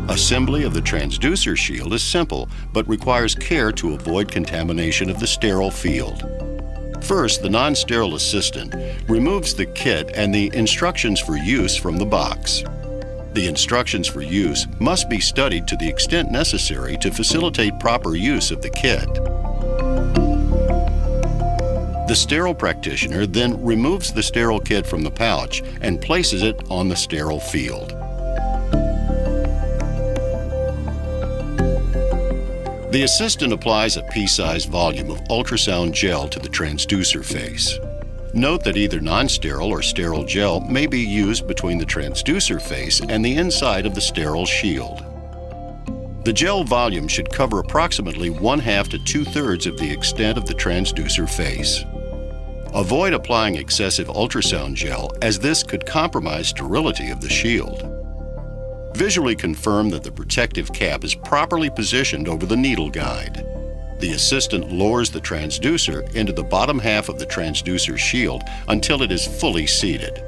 Assembly of the transducer shield is simple, but requires care to avoid contamination of the sterile field. First, the non-sterile assistant removes the kit and the instructions for use from the box. The instructions for use must be studied to the extent necessary to facilitate proper use of the kit. The sterile practitioner then removes the sterile kit from the pouch and places it on the sterile field. The assistant applies a pea-sized volume of ultrasound gel to the transducer face. Note that either non-sterile or sterile gel may be used between the transducer face and the inside of the sterile shield. The gel volume should cover approximately 1/2 to 2/3 of the extent of the transducer face. Avoid applying excessive ultrasound gel, as this could compromise sterility of the shield. Visually confirm that the protective cap is properly positioned over the needle guide. The assistant lowers the transducer into the bottom half of the transducer shield until it is fully seated.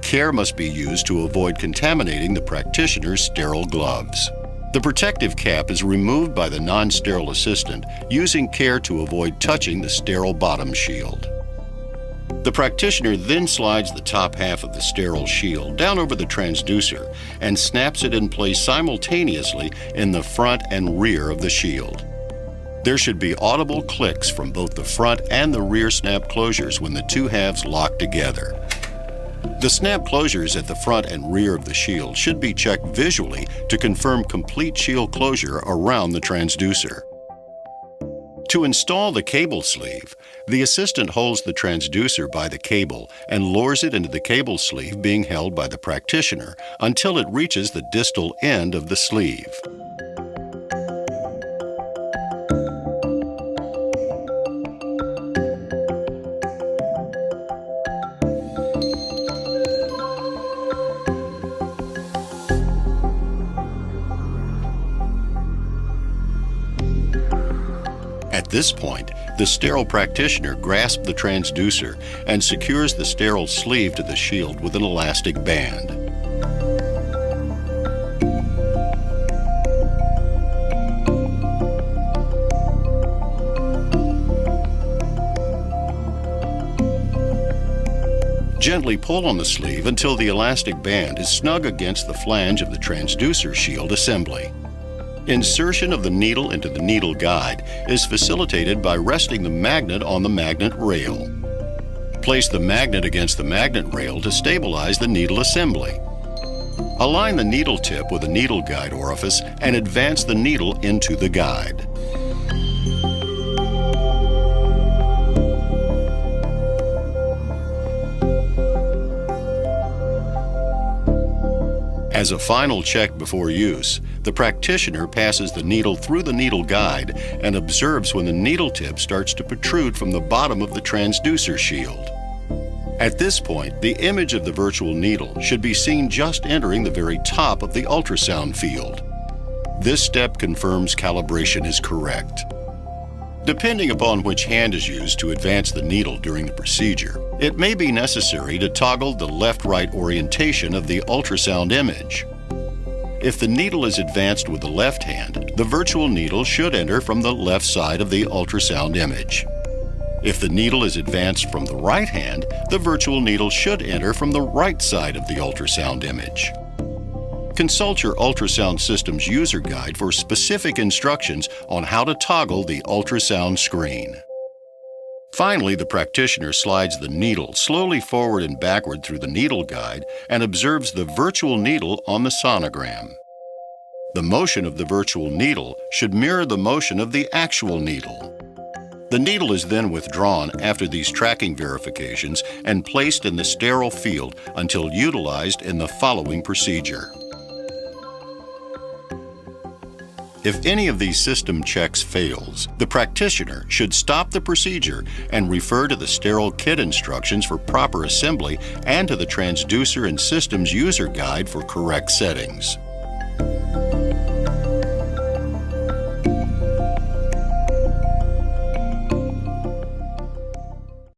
Care must be used to avoid contaminating the practitioner's sterile gloves. The protective cap is removed by the non-sterile assistant, using care to avoid touching the sterile bottom shield. The practitioner then slides the top half of the sterile shield down over the transducer and snaps it in place simultaneously in the front and rear of the shield. There should be audible clicks from both the front and the rear snap closures when the two halves lock together. The snap closures at the front and rear of the shield should be checked visually to confirm complete shield closure around the transducer. To install the cable sleeve, the assistant holds the transducer by the cable and lowers it into the cable sleeve being held by the practitioner until it reaches the distal end of the sleeve. At this point, the sterile practitioner grasps the transducer and secures the sterile sleeve to the shield with an elastic band. Gently pull on the sleeve until the elastic band is snug against the flange of the transducer shield assembly. Insertion of the needle into the needle guide is facilitated by resting the magnet on the magnet rail. Place the magnet against the magnet rail to stabilize the needle assembly. Align the needle tip with the needle guide orifice and advance the needle into the guide. As a final check before use, the practitioner passes the needle through the needle guide and observes when the needle tip starts to protrude from the bottom of the transducer shield. At this point, the image of the virtual needle should be seen just entering the very top of the ultrasound field. This step confirms calibration is correct. Depending upon which hand is used to advance the needle during the procedure, it may be necessary to toggle the left-right orientation of the ultrasound image. If the needle is advanced with the left hand, the virtual needle should enter from the left side of the ultrasound image. If the needle is advanced from the right hand, the virtual needle should enter from the right side of the ultrasound image. Consult your ultrasound system's user guide for specific instructions on how to toggle the ultrasound screen. Finally, the practitioner slides the needle slowly forward and backward through the needle guide and observes the virtual needle on the sonogram. The motion of the virtual needle should mirror the motion of the actual needle. The needle is then withdrawn after these tracking verifications and placed in the sterile field until utilized in the following procedure. If any of these system checks fails, the practitioner should stop the procedure and refer to the sterile kit instructions for proper assembly and to the transducer and systems user guide for correct settings.